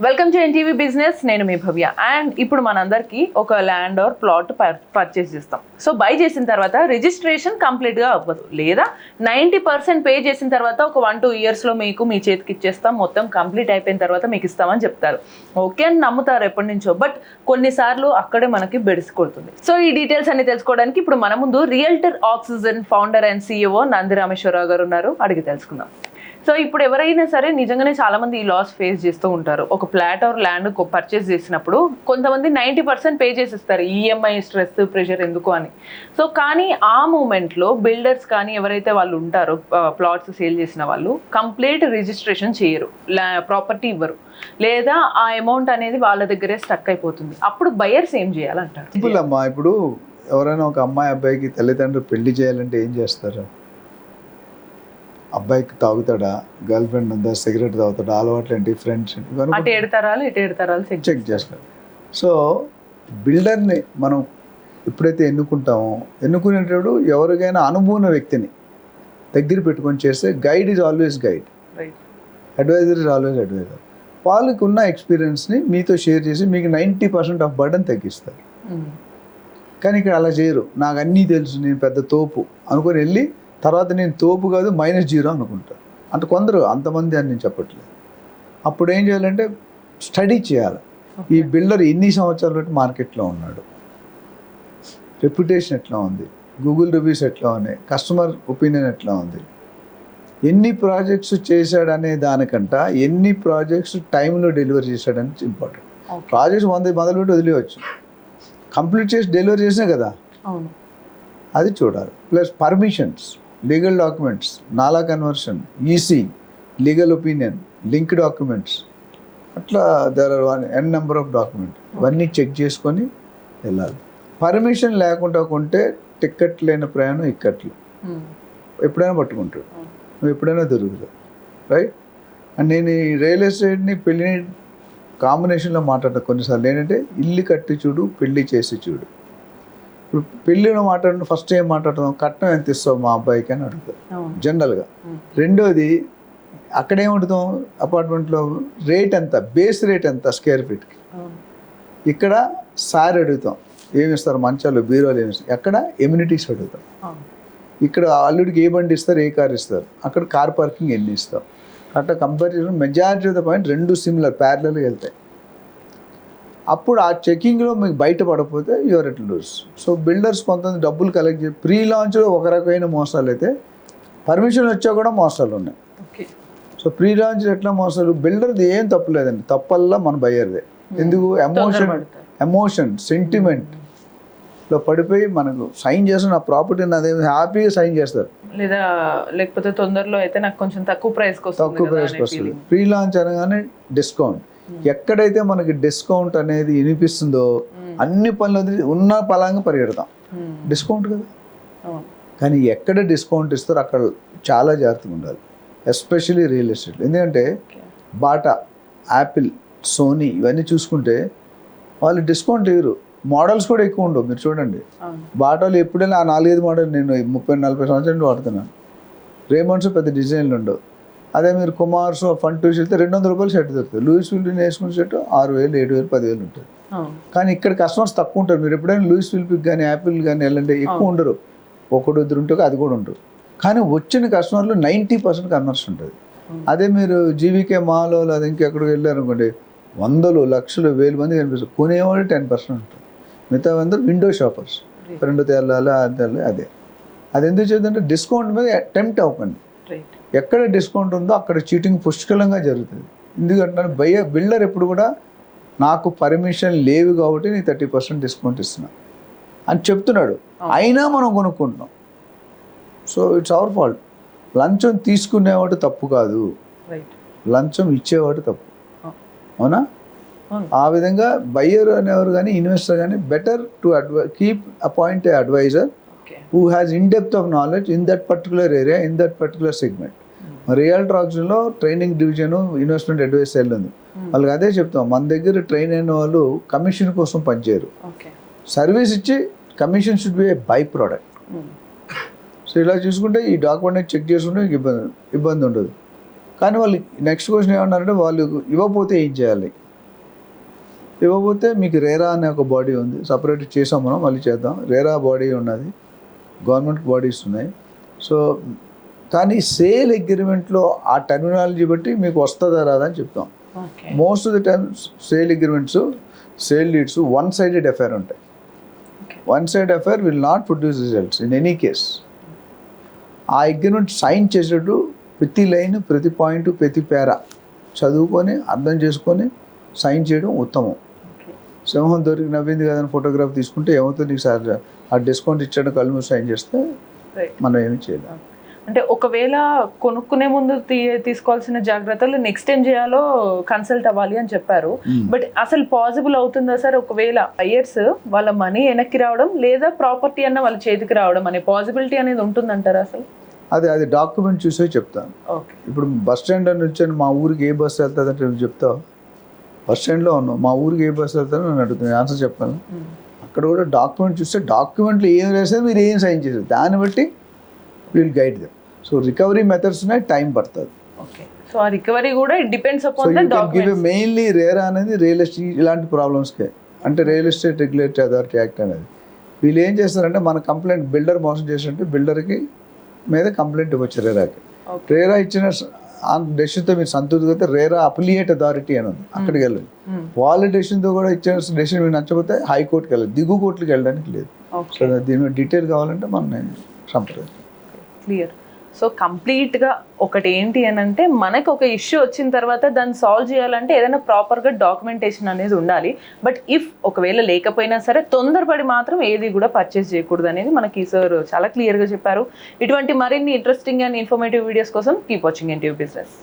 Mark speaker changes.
Speaker 1: Welcome to NTV business. నేను మీ భవ్య. And ఇప్పుడు మనందరికీ ఒక ల్యాండ్ ఆర్ ప్లాట్ పర్చేస్ చేస్తాం. సో బై చేసిన తర్వాత రిజిస్ట్రేషన్ కంప్లీట్గా అవ్వదు, లేదా 90% పే చేసిన తర్వాత ఒక 1-2 ఇయర్స్లో మీకు మీ చేతికి ఇచ్చేస్తాం, మొత్తం కంప్లీట్ అయిపోయిన తర్వాత మీకు ఇస్తామని చెప్తారు. ఓకే అని నమ్ముతారు ఎప్పటి నుంచో. బట్ కొన్నిసార్లు అక్కడే మనకి బెడిసి కొడుతుంది. సో ఈ డీటెయిల్స్ అన్ని తెలుసుకోవడానికి ఇప్పుడు మన ముందు realtor oxygen founder and CEO Nandi Rameshwar Rao గారు ఉన్నారు. అడిగి తెలుసుకుందాం. సో ఇప్పుడు ఎవరైనా సరే నిజంగానే చాలా మంది ఈ లాస్ ఫేస్ చేస్తూ ఉంటారు. ఒక ఫ్లాట్ ఆర్ ల్యాండ్ పర్చేస్ చేసినప్పుడు కొంతమంది 90% పే చేసిస్తారు, ఈఎంఐ స్ట్రెస్ ప్రెషర్ ఎందుకు అని. సో కానీ ఆ మూమెంట్లో బిల్డర్స్ కానీ ఎవరైతే వాళ్ళు ఉంటారో ప్లాట్స్ సేల్ చేసిన వాళ్ళు కంప్లీట్ రిజిస్ట్రేషన్ చేయరు, ప్రాపర్టీ ఇవ్వరు, లేదా ఆ అమౌంట్ అనేది వాళ్ళ దగ్గరే స్టక్ అయిపోతుంది. అప్పుడు బయర్స్ ఏం చేయాలంటారు?
Speaker 2: ఇప్పుడు ఎవరైనా ఒక అమ్మాయి అబ్బాయికి తల్లిదండ్రులు పెళ్లి చేయాలంటే ఏం చేస్తారు? అబ్బాయికి తాగుతాడా, గర్ల్ ఫ్రెండ్ ఉందా, సిగరెట్ తాగుతాడా, అలవాట్లు ఏంటి, ఫ్రెండ్స్ చెక్ చేస్తారు. సో బిల్డర్ని మనం ఎప్పుడైతే ఎన్నుకుంటామో, ఎన్నుకునేటప్పుడు ఎవరికైనా అనుభవం వ్యక్తిని దగ్గర పెట్టుకొని చేస్తే guide is always guide, advisor is always advisor. వాళ్ళకి ఉన్న ఎక్స్పీరియన్స్ని మీతో షేర్ చేసి మీకు 90% ఆఫ్ బర్డన్ తగ్గిస్తారు. కానీ ఇక్కడ అలా చేయరు. నాకు అన్నీ తెలుసు, నేను పెద్ద తోపు అనుకొని వెళ్ళి తర్వాత నేను తోపు కాదు -0 అనుకుంటాను. అంటే కొందరు, అంతమంది అని నేను చెప్పట్లేదు. అప్పుడు ఏం చేయాలంటే స్టడీ చేయాలి. ఈ బిల్డర్ ఎన్ని సంవత్సరాల బట్టి మార్కెట్లో ఉన్నాడు, రెప్యుటేషన్ ఎట్లా ఉంది, గూగుల్ రివ్యూస్ ఎట్లా ఉన్నాయి, కస్టమర్ ఒపీనియన్ ఎట్లా ఉంది, ఎన్ని ప్రాజెక్ట్స్ చేశాడనే దానికంట ఎన్ని ప్రాజెక్ట్స్ టైంలో డెలివరీ చేశాడని ఇంపార్టెంట్. ప్రాజెక్ట్స్ 100 మొదలుపెట్టి వదిలేవచ్చు, కంప్లీట్ చేసి డెలివరీ చేసినా కదా, అది చూడాలి. ప్లస్ పర్మిషన్స్, లీగల్ డాక్యుమెంట్స్, నాలా conversion, EC, legal opinion, link documents, అట్లా there are n number of document. ఇవన్నీ చెక్ చేసుకొని వెళ్ళాలి. పర్మిషన్ లేకుండా కొంటే టిక్కెట్ లేని ప్రయాణం ఇక్కట్లు, ఎప్పుడైనా పట్టుకుంటాడు, నువ్వు ఎప్పుడైనా దొరుకుతావు, రైట్. అండ్ నేను ఈ రియల్ ఎస్టేట్ని పెళ్ళిని కాంబినేషన్లో మాట్లాడతాను కొన్నిసార్లు. ఏంటంటే ఇల్లు కట్టి చూడు, పెళ్ళి చేసి చూడు. ఇప్పుడు పెళ్ళిలో మాట్లాడిన ఫస్ట్ ఏం మాట్లాడతాం, కట్నం ఎంత ఇస్తావు మా అబ్బాయికి అని అడుగుతాం జనరల్గా. రెండోది అక్కడేమడుతాం, అపార్ట్మెంట్లో రేట్ ఎంత, బేస్ రేట్ ఎంత స్క్వేర్ ఫీట్కి. ఇక్కడ సార్ అడుగుతాం, ఏమి ఇస్తారు, మంచాలు బీరోలు ఏమి ఇస్తారు. ఎక్కడ ఎమ్యూనిటీస్ అడుగుతాం. ఇక్కడ అల్లుడికి ఏ బండి ఇస్తారు, ఏ కార్ ఇస్తారు, అక్కడ కార్ పార్కింగ్ ఎన్ని ఇస్తాం. అట్లా comparison majority of the point 2 similar ప్యారలల్గా వెళ్తాయి. అప్పుడు ఆ చెకింగ్లో మీకు బయటపడకపోతే your at loose. So builders కొంతమంది డబ్బులు కలెక్ట్ చేసి ప్రీ లాంచ్లో ఒక రకమైన మోసాలు అయితే, పర్మిషన్ వచ్చా కూడా మోసాలు ఉన్నాయి. సో ప్రీ లాంచ్ ఎట్లా మోసాలు, బిల్డర్ది ఏం తప్పు లేదండి, తప్పల్లా మన బయ్యర్దే. ఎందుకు, ఎమోషన్ సెంటిమెంట్లో పడిపోయి మనకు సైన్ చేసిన నా ప్రాపర్టీని అదే హ్యాపీగా సైన్ చేస్తారు,
Speaker 1: లేదా లేకపోతే తొందరలో అయితే నాకు కొంచెం తక్కువ ప్రైస్కి వస్తుంది.
Speaker 2: ప్రీ లాంచ్ అనగానే డిస్కౌంట్. ఎక్కడైతే మనకి డిస్కౌంట్ అనేది వినిపిస్తుందో అన్ని పనులు ఉన్న పలంగా పరిగెడతాం, డిస్కౌంట్ కదా. కానీ ఎక్కడ డిస్కౌంట్ ఇస్తారో అక్కడ చాలా జాగ్రత్తగా ఉండాలి, ఎస్పెషల్లీ రియల్ ఎస్టేట్. ఎందుకంటే బాటా, యాపిల్, సోనీ ఇవన్నీ చూసుకుంటే వాళ్ళు డిస్కౌంట్ ఇవ్వరు. మోడల్స్ కూడా ఎక్కువ ఉండవు. మీరు చూడండి, బాటాలు ఎప్పుడైనా ఆ 4-5 మోడల్ నేను 30-40 సంవత్సరాలు వాడుతున్నాను. రేమండ్స్ పెద్ద డిజైన్లు ఉండవు. అదే మీరు కుమార్స్ ఫన్ టూస్ వెళ్తే $200 షర్ట్ దొరుకుతుంది. లూయిస్ విల్పిన్ వేసుకున్న షర్ట్ 6,000, 7,000, 10,000 ఉంటుంది. కానీ ఇక్కడ కస్టమర్స్ తక్కువ ఉంటారు. మీరు ఎప్పుడైనా లూయిస్ విల్పిక్ కానీ యాపిల్ కానీ వెళ్ళంటే ఎక్కువ ఉండరు, ఒకడు ఇద్దరు ఉంటే అది కూడా ఉండరు. కానీ వచ్చిన కస్టమర్లు 90% కన్వర్షన్ ఉంటుంది. అదే మీరు జీవికే మాలో లేదా ఇంకెక్కడికి వెళ్ళారనుకోండి, 100,000, లక్షలు, 1,000 మంది కనిపిస్తారు. కొనేవాళ్ళు 10% ఉంటుంది. మిగతా అందరూ విండో షాపర్స్, 2 తెల్లాలి అదే. అది ఎందుకు చేద్దంటే డిస్కౌంట్ మీద అటెంప్ట్ అవ్వకండి. ఎక్కడ డిస్కౌంట్ ఉందో అక్కడ చీటింగ్ పుష్కలంగా జరుగుతుంది. ఎందుకంటే బిల్డర్ ఎప్పుడు కూడా నాకు పర్మిషన్ లేవు కాబట్టి నేను 30% డిస్కౌంట్ ఇస్తున్నా అని చెప్తున్నాడు, అయినా మనం కొనుక్కుంటున్నాం. So it's our fault. లంచం తీసుకునేవాడు తప్పు కాదు, లంచం ఇచ్చేవాడు తప్పు, అవునా? ఆ విధంగా బయ్యర్ అనేవారు కానీ ఇన్వెస్టర్ కానీ better to keep appoint a advisor who has in-depth of knowledge in that particular area, in that particular segment. Realtor ఆక్సిజన్లో training division, investment advice cell ఉంది. వాళ్ళకి అదే చెప్తాం, మన దగ్గర ట్రైన్ అయిన వాళ్ళు కమిషన్ కోసం పనిచేయరు, సర్వీస్ ఇచ్చి commission should be A by product. So ఇలా చూసుకుంటే ఈ డాక్యుమెంట్ చెక్ చేసుకుంటే ఇబ్బంది ఉండదు. కానీ వాళ్ళు నెక్స్ట్ క్వశ్చన్ ఏమన్నారంటే వాళ్ళు ఇవ్వకపోతే ఏం చేయాలి, ఇవ్వకపోతే మీకు రేరా అనే ఒక బాడీ ఉంది, సపరేట్ చేసాం మనం, మళ్ళీ చేద్దాం. రేరా బాడీ ఉన్నది, గవర్నమెంట్ బాడీస్ ఉన్నాయి. సో కానీ సేల్ అగ్రిమెంట్లో ఆ టెర్మినాలజీ బట్టి మీకు వస్తుందా రాదా అని చెప్తాం.
Speaker 1: Okay.
Speaker 2: Most of the times sale agreements, sale leads one sided affair ఉంటాయి. One side affair will not produce results in any case. ఆ అగ్రిమెంట్ సైన్ చేసేటప్పుడు ప్రతి లైన్, ప్రతి పాయింట్, ప్రతి పేరా చదువుకొని అర్థం చేసుకొని సైన్ చేయడం ఉత్తమం. సింహం దొరికి నవ్వింది కదని ఫోటోగ్రాఫ్ తీసుకుంటే ఏమవుతుంది, నీకు సార్ ఆ డిస్కౌంట్ ఇచ్చాడు కళ్ళు మూసి సైన్ చేస్తే మనం ఏమి చేయలేం.
Speaker 1: అంటే ఒకవేళ కొనుక్కునే ముందు తీసుకోవాల్సిన జాగ్రత్తలు నెక్స్ట్ టైం చేయాలో కన్సల్ట్ అవ్వాలి అని చెప్పారు. బట్ అసలు పాసిబుల్ అవుతుందా సార్? ఒకవేళ బయర్స్ వాళ్ళ మనీ వెనక్కి రావడం లేదా ప్రాపర్టీ అన్న వాళ్ళ చేతికి రావడం అనే పాసిబిలిటీ అనేది ఉంటుందంటారా అసలు?
Speaker 2: అది డాక్యుమెంట్ చూసే చెప్తాను.
Speaker 1: ఓకే.
Speaker 2: ఇప్పుడు బస్ స్టాండ్ అని వచ్చాను, మా ఊరికి ఏ బస్సు వెళ్తుంది అంటే నువ్వు చెప్తావు. బస్ స్టాండ్లో ఉన్నావు, మా ఊరికి ఏ బస్సు వెళ్తానో నన్ను అడుగుతుంది, ఆన్సర్ చెప్పాను. అక్కడ కూడా డాక్యుమెంట్ చూస్తే డాక్యుమెంట్లో ఏం రాసేది, మీరు ఏం సైన్ చేసేది, దాన్ని బట్టి will guide them. So recovery methods ఉన్నాయి, టైం పడుతుంది.
Speaker 1: ఓకే. సో ఆ రికవరీ కూడా it depends upon the documents.
Speaker 2: Mainly RERA అనేది రియల్ ఎస్టేట్ ఇలాంటి ప్రాబ్లమ్స్కే, అంటే real estate regulatory authority act అనేది. వీళ్ళు ఏం చేస్తారంటే మన కంప్లైంట్ బిల్డర్ మోసం చేసినట్టు బిల్డర్కి మీద కంప్లైంట్ ఇవ్వచ్చు రేరాకి. రేరా ఇచ్చిన డెసిషన్తో మీరు సంతృప్తి రేరా అఫిలియేట్ అథారిటీ అని ఉంది, అక్కడికి వెళ్ళండి. వాళ్ళ డెసిషన్తో కూడా ఇచ్చిన డెసిషన్ మీకు నచ్చకపోతే హైకోర్టుకి వెళ్ళాలి, దిగు కోర్టుకి వెళ్ళడానికి లేదు. సో దీని మీద డీటెయిల్ కావాలంటే మనం సంప్రదించాలి.
Speaker 1: క్లియర్. సో కంప్లీట్గా ఒకటి ఏంటి అని అంటే మనకు ఒక ఇష్యూ వచ్చిన తర్వాత దాన్ని సాల్వ్ చేయాలంటే ఏదైనా ప్రాపర్గా డాక్యుమెంటేషన్ అనేది ఉండాలి. బట్ ఇఫ్ ఒకవేళ లేకపోయినా సరే తొందరపడి మాత్రం ఏది కూడా పర్చేస్ చేయకూడదు అనేది మనకి సార్ చాలా క్లియర్గా చెప్పారు. ఇటువంటి మరిన్ని ఇంట్రెస్టింగ్ అండ్ ఇన్ఫర్మేటివ్ వీడియోస్ కోసం కీప్ వాచింగ్ ఎన్టీవీ బిజినెస్.